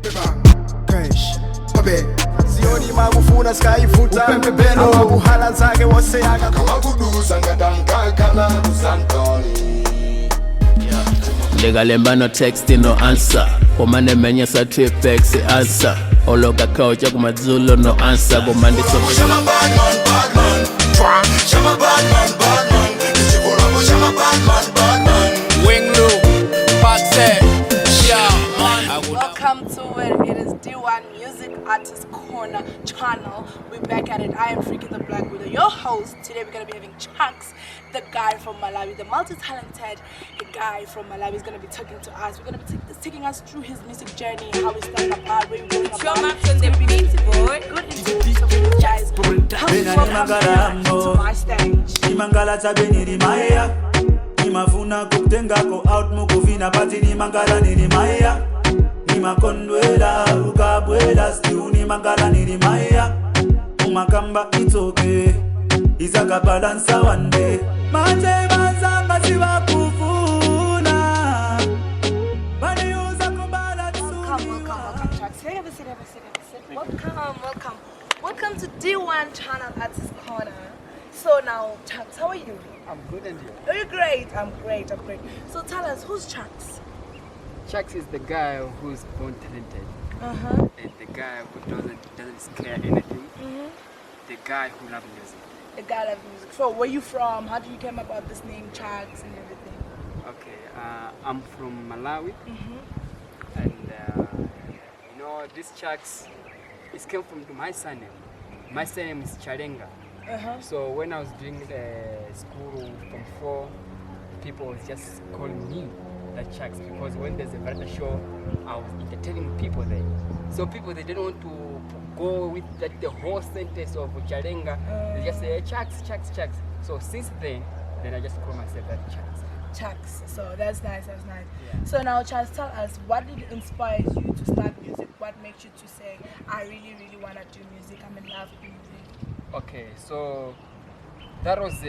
Crash. Sioni magufuna skyfuta ama buhala zake wose yaka kama kudusa ngatanka kala kusantoni. Legalemba no text no answer. Komane menya sa tripex answer. Ologa kaucha kumazulu no answer. Komande so Shama bad man. Shama bad man. Chikolabo shama bad man. Wing low, Paxe, yeah man. Welcome to it is D1 Music Artist Corner channel. We're back at it. I am Freaky the Black Widow, your host. Today we're gonna be having Chaxy, the guy from Malawi, the multi-talented guy from Malawi is gonna be talking to us. We're gonna be taking us through his music journey, how he started about, where we're going about. It's gonna be good interview. So you guys, welcome to my stage. Nimangala tabeni rimaya nimafuna kukutengako out mukuvina pati nimangala nirimaya nimakondwela ukabwela still nimangala nirimaya umakamba it's okay izaka balance one day manje bazanga sibakufuna baniuza kubala Welcome, Chaxy. Have a seat. Welcome to D1 Channel Artist Corner. So now, Chaxy, how are you? I'm good and you? Oh, you're great. I'm great. So tell us, who's Chaxy? Chaxy is the guy who's born talented. And the guy who doesn't scare anything. The guy who loves music. The guy loves music. So where you from? How did you come about this name, Chaxy, and everything? Okay, I'm from Malawi. And you know, this Chaxy, it came from my surname. My surname is Chalenga. So when I was doing school from 4, people was just calling me that Chaxy because when there's a variety show, I was entertaining people there. So people, they didn't want to go with the whole sentence of Chalenga. They just say Chaxy. So since then I just call myself that Chaxy. So that's nice. Yeah. So now, Chaxy, tell us, what did inspire you to start music? What makes you to say, I really want to do music, I'm in love with music? Okay, so that was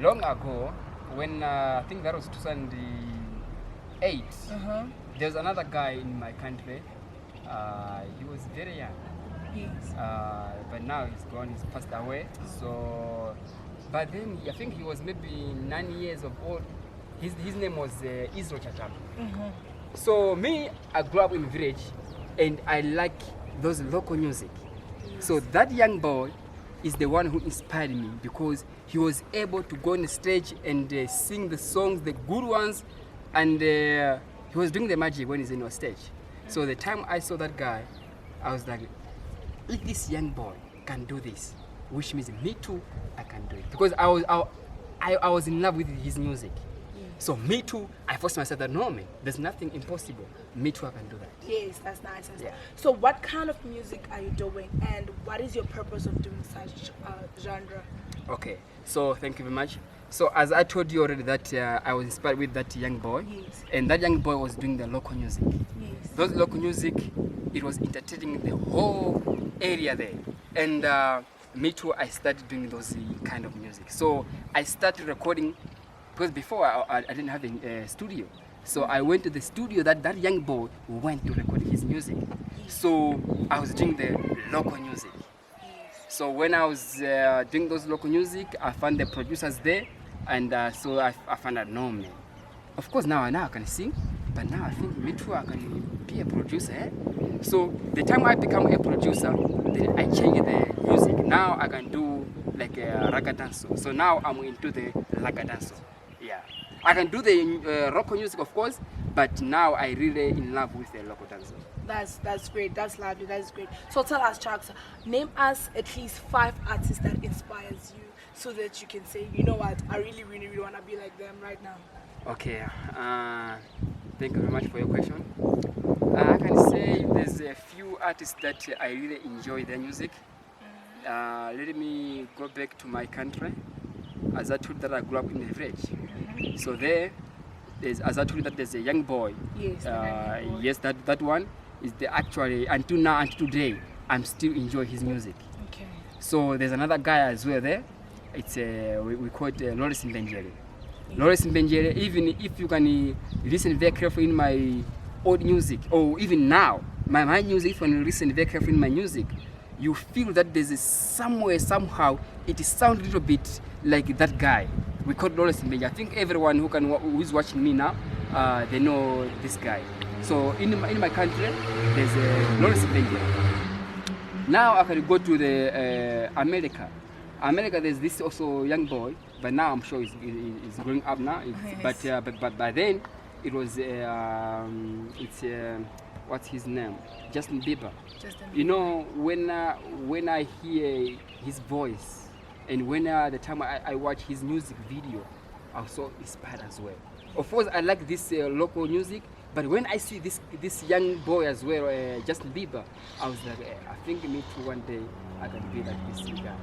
long ago when I think that was 2008. There's another guy in my country. He was very young. Yes. But now he's gone. He's passed away. So, but then I think he was maybe 9 years of old. His name was Israel Chatam. So me, I grew up in the village, and I like those local music. Yes. So that young boy is the one who inspired me because he was able to go on the stage and sing the songs, the good ones, and he was doing the magic when he's in a stage. So the time I saw that guy, I was like, if this young boy can do this, which means me too, I can do it. Because I was in love with his music. So me too, I forced myself that no man, there's nothing impossible. Me too, I can do that. Yes, that's nice. Yeah. So what kind of music are you doing, and what is your purpose of doing such genre? Okay, so thank you very much. So as I told you already that I was inspired with that young boy. Yes. And that young boy was doing the local music. Yes. Those local music, it was entertaining the whole area there. And me too, I started doing those kind of music. So I started recording, because before I didn't have a studio. So I went to the studio that young boy went to record his music. So I was doing the local music. So when I was doing those local music, I found the producers there, and so I found out, no man, of course now I can sing, but now I think me too I can be a producer. Eh? So the time I become a producer, then I changed the music. Now I can do like a raga dance. So now I'm into the raga dance. Yeah, I can do the rock music of course, but now I really in love with the local dance. That's great. That's lovely. That's great. So tell us, Chaxy, name us at least 5 artists that inspires you, so that you can say, you know what, I really want to be like them right now. Okay. Thank you very much for your question. I can say there's a few artists that I really enjoy their music. Let me go back to my country. As I told you that I grew up in the village. So as I told you that there's a young boy. Yes. Yes, that one is the actually until now, until today, I'm still enjoy his music. Okay. So there's another guy as well there. It's we call it Lawrence Mbenjere. Lawrence Mbenjere, even if you can listen very carefully in my old music, or even now, my music, when you listen very carefully in my music, you feel that there's somewhere, somehow, it sounds a little bit like that guy. We call Lawrence Mbenja. I think everyone who is watching me now, they know this guy. So in my country, there's Lawrence Mbenja. Now I can go to the America. America, there's this also young boy, but now I'm sure he's growing up now. But by then, it was what's his name? Justin Bieber. You know, when I hear his voice, and when the time I watch his music video, I was so inspired as well. Of course, I like this local music, but when I see this young boy as well, Justin Bieber, I was like, I think me too one day I can be like this guy.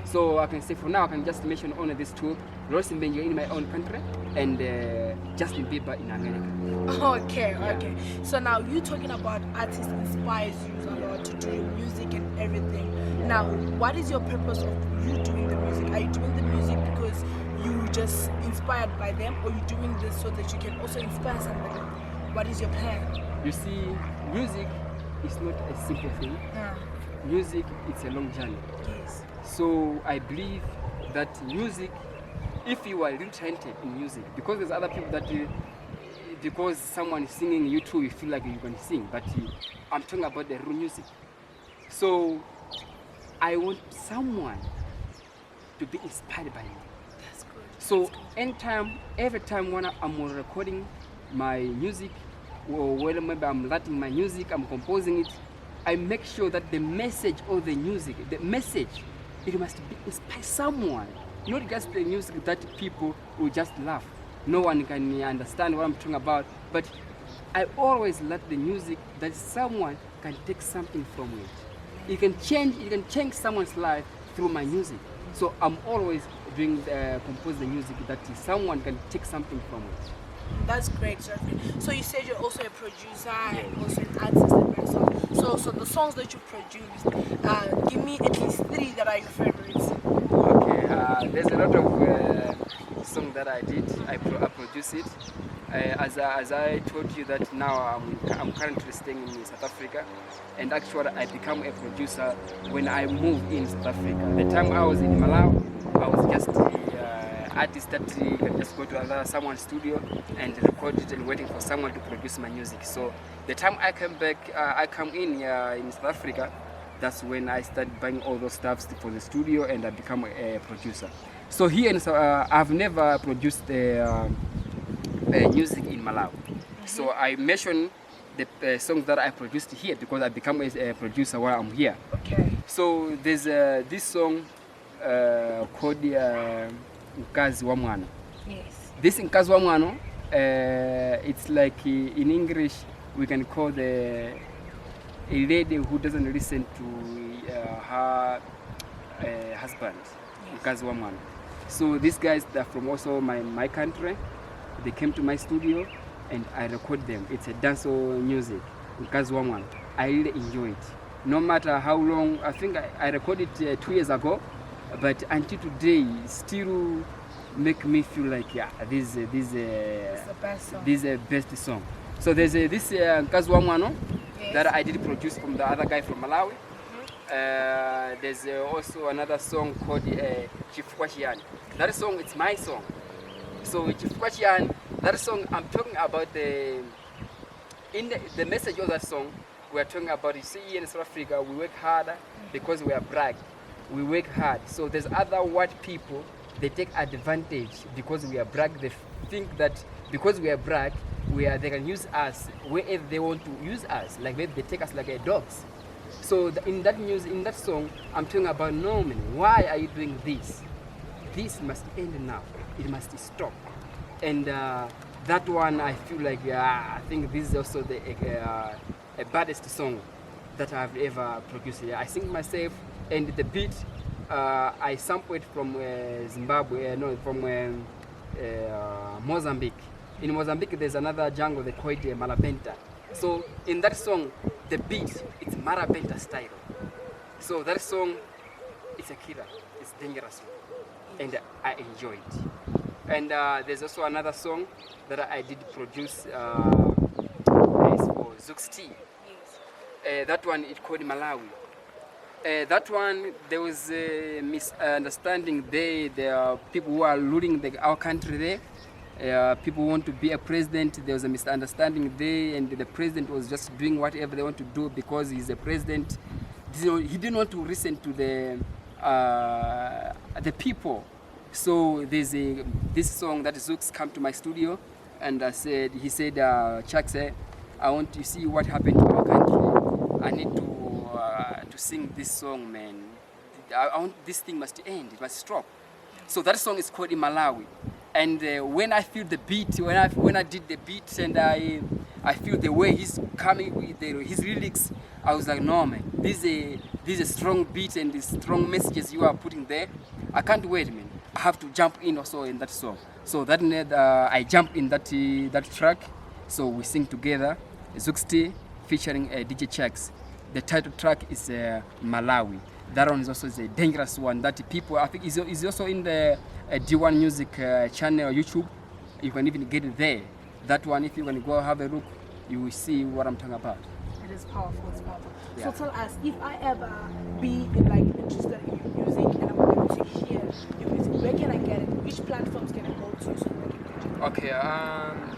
So I can say for now, I can just mention only these two: Lawrence Mbenja in my own country and Justin Bieber in America. Okay. So now you talking about artists inspires you a lot to do music and everything. Now, what is your purpose of you doing the music? Are you doing the music because you just inspired by them, or you doing this so that you can also inspire somebody? What is your plan? You see, music is not a simple thing. Music, it's a long journey. Yes. So I believe that music, if you are really talented in music, because there's other people that because someone is singing, you too, you feel like you can sing, but I'm talking about the real music. So I want someone to be inspired by me. That's good. So every time when I'm recording my music, or when maybe I'm writing my music, I'm composing it, I make sure that the message of the music, it must be inspire someone, not just the music that people will just laugh. No one can understand what I'm talking about, but I always let the music that someone can take something from it. It can change someone's life through my music. So I'm always compose the music that someone can take something from it. That's great, Jeffrey. So you said you're also a producer and also an artist and person. So the songs that you produced, give me at least 3 that are your favorites. Okay, there's a lot of songs that I did. I produced it. As I told you that now I'm currently staying in South Africa, and actually I become a producer when I moved in South Africa. The time I was in Malawi, I was just artist that can just go to someone's studio and record it and waiting for someone to produce my music. So the time I came back, I come in South Africa, that's when I started buying all those stuffs for the studio and I become a producer. So here in I've never produced music in Malawi. So I mention the songs that I produced here because I become a producer while I'm here. Okay. So there's this song called Mkazi wa Mwana. Yes. This Mkazi wa Mwana, it's like in English we can call a lady who doesn't listen to her husband. Yes. Mkazi wa Mwana. So these guys that are from also my country, they came to my studio and I record them. It's a dancehall music, Mkazi wa Mwana. I really enjoy it. No matter how long, I think I recorded it 2 years ago, but until today, still make me feel like this is the best song. So there's this Mkazi wa Mwana that I did produce from the other guy from Malawi. There's also another song called Chifukwachian. That song, it's my song. So Chifukwachian, that song, I'm talking about the message of that song. We are talking about, you see, in South Africa, we work harder because we are black. We work hard. So there's other white people, they take advantage because we are black. They think that because we are black, they can use us wherever they want to use us. Like maybe they take us like dogs. So in that song, I'm talking about, no man, why are you doing this? This must end now. It must stop. And that one, I feel like, I think this is also the baddest song that I've ever produced. I sing myself, and the beat, I sampled from Mozambique. In Mozambique, there's another jungle they call it Malabenta. So in that song, the beat, it's Marabenta style. So that song, it's a killer, it's dangerous, and I enjoy it. And there's also another song that I did produce, it's for Zuxti. That one is called Malawi. That one, there was a misunderstanding there. There are people who are ruling our country there. People want to be a president. There was a misunderstanding there, and the president was just doing whatever they want to do because he's a president. He didn't want to listen to the people. So there's this song that Zooks come to my studio, and he said, Chaxy, I want to see what happened to our country. I need to sing this song, man. This thing must end. It must stop. So that song is called in Malawi. And when I feel the beat, when I did the beat, and I feel the way he's coming with his lyrics, I was like, no, man, this is a strong beat and the strong messages you are putting there. I can't wait, man. I have to jump in also in that song. So that I jump in that track. So we sing together, Zuxti featuring DJ Chaxy. The title track is Malawi. That one is also a dangerous one that people, I think, is also in the D1 Music channel YouTube. You can even get it there. That one, if you want to go have a look, you will see what I'm talking about. It is powerful. It's powerful. Yeah. So tell us, if I ever be interested in your music and I want to hear your music, where can I get it? Which platforms can I go to so I can catch it? Okay.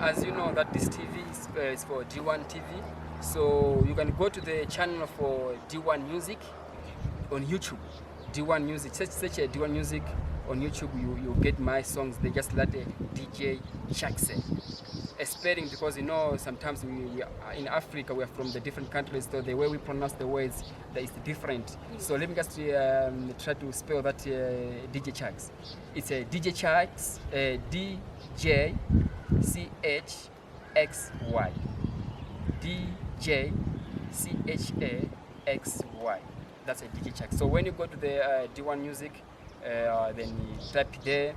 As you know that this TV is for D1 TV, so you can go to the channel for D1 Music on YouTube. D1 Music. Search D1 Music on YouTube. You get my songs. They just let DJ Chaxy. Spelling, because you know sometimes we are in Africa, we are from the different countries, so the way we pronounce the words that is different. So let me just try to spell that DJ Chaxy. It's a DJ Chaxy, DJCHXY. DJCHAXY. That's a DJ Chaxy. So when you go to the D1 Music, then you type there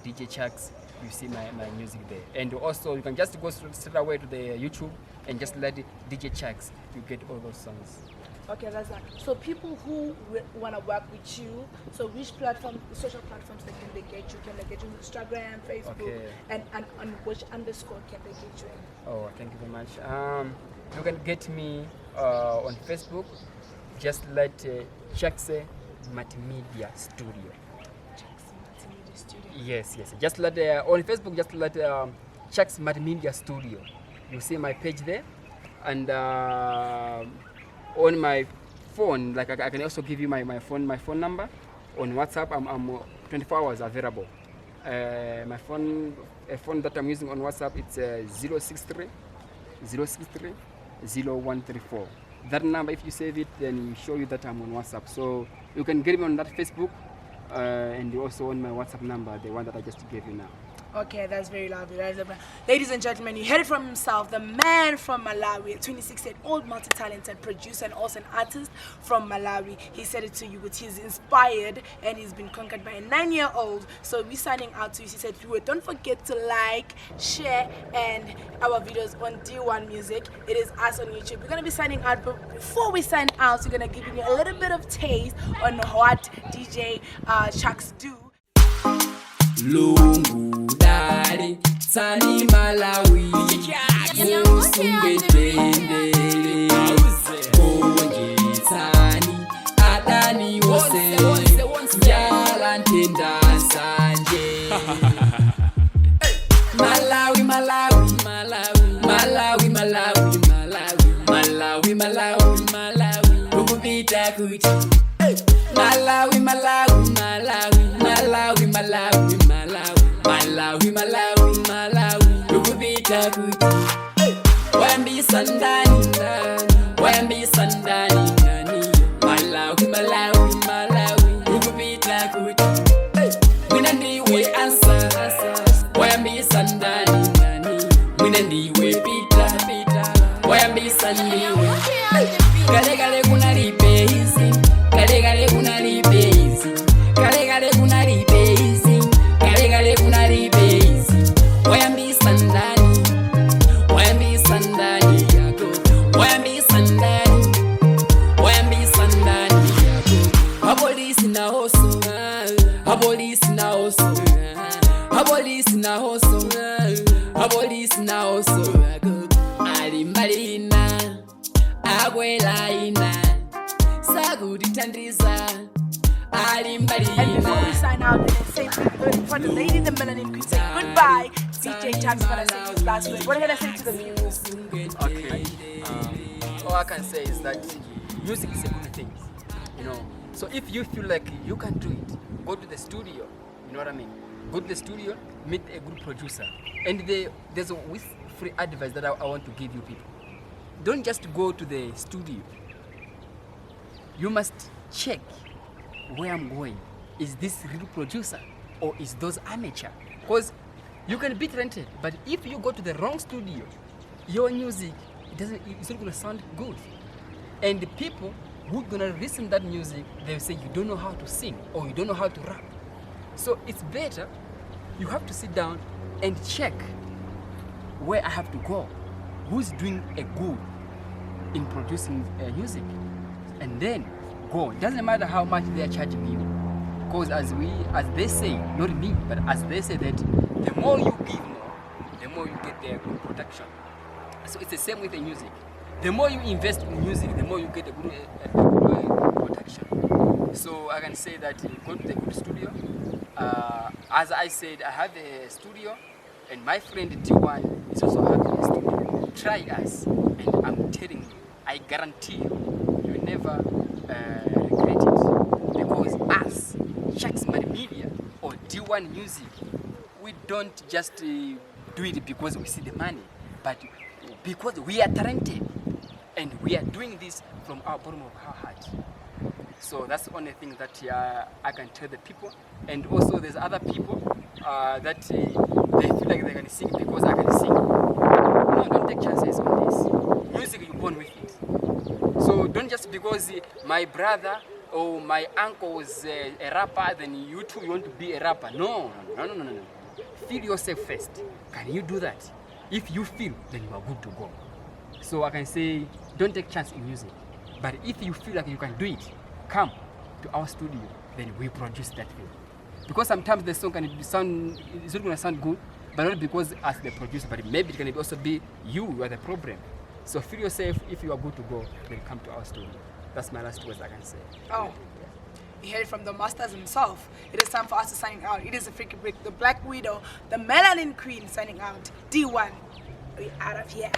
DJ Chaxy, you see my music there. And also you can just go straight away to the YouTube and just let DJ Chaxy. You get all those songs. Okay, that's that. So people who want to work with you, so which social platforms can they get you? Can they get you on Instagram, Facebook, Okay. and on which underscore can they get you in? Oh, thank you very much. You can get me on Facebook. Just let Chaxy Multimedia Studio. Chaxy Multimedia Studio. Yes. Just let on Facebook. Just let Chaxy Multimedia Studio. You see my page there, and on my phone, like I can also give you my phone number. On WhatsApp, I'm 24 hours available. My phone that I'm using on WhatsApp, it's 063 0134. That number, if you save it, then it show you that I'm on WhatsApp. So you can get me on that Facebook, and also on my WhatsApp number, the one that I just gave you now. Okay, that's very lovely. Ladies and gentlemen, you heard it from himself, the man from Malawi, a 26-year-old multi-talented producer and also an artist from Malawi. He said it to you, but he's inspired and he's been conquered by a 9-year-old. So we're signing out to you. He said, don't forget to like, share, and our videos on D1 Music. It is us on YouTube. We're going to be signing out, but before we sign out, we're going to give you a little bit of taste on what DJ Chaxy do. Lungu dari Sani Malawi Musumbetendere Konge Sani Adani Wose Yalantenda Sanje Malawi Malawi Malawi Malawi Malawi Malawi Malawi Malawi Malawi Ukupita kuti Malawi Malawi Malawi Malawi Malawi Malawi, Malawi, ukupita kuti Wambi sandani, nani Malawi, ukupita kuti Mwina ndiwe ansa, wambi sandani, nani Mwina ndiwe pita, wambi sandiwe Kale kuna ripeizi, kale kuna ripeizi Kale kuna ripeizi Kale kuna ripeizi Wayambi sandani yako Wayambi sandani yako Abolisi na hoso Abolisi na hoso Abolisi na hoso Abolisi na hoso Alimbalina akwela ina sakutithandiza ali mbali And before we ina sign out and say for the lady, the melanin queen, say goodbye. DJ Chaxy gonna say his last word. What are you gonna say to the people? Okay. All I can say is that music is a good thing, you know. So if you feel like you can do it, go to the studio. You know what I mean? Go to the studio, meet a good producer, and there's a free advice that I want to give you people. Don't just go to the studio. You must check where I'm going. Is this real producer or is those amateur? Because you can be talented, but if you go to the wrong studio, your music it's not gonna sound good. And the people who gonna listen to that music, they'll say you don't know how to sing or you don't know how to rap. So it's better you have to sit down and check where I have to go, who's doing a good in producing music, and then go. It doesn't matter how much they are charging you, because as they say, not me, but as they say that the more you give more, the more you get their good production. So it's the same with the music. The more you invest in music, the more you get a good production. So I can say that go to the good studio. As I said, I have a studio, and my friend T1 is also having a studio. Try us, and I'm telling you, I guarantee you, you will never regret it. Because us, Chaxy Media or D1 Music, we don't just do it because we see the money, but because we are talented, and we are doing this from our bottom of our heart. So that's the only thing that I can tell the people. And also there's other people that they feel like they can sing because I can sing. No, don't take chances on this. Music, you're born with it. So don't just because my brother or my uncle was a rapper, then you too you want to be a rapper. No. Feel yourself first. Can you do that? If you feel, then you are good to go. So I can say, don't take chance in music. But if you feel like you can do it, come to our studio, then we produce that film. Because sometimes the song it's not going to sound good, but not because as the producer, but maybe it can also be you are the problem. So feel yourself, if you are good to go, then come to our studio. That's my last words I can say. Oh, you heard it from the masters himself. It is time for us to sign out. It is a freaky break. The Black Widow, the Melanin Queen signing out. D1, we out of here.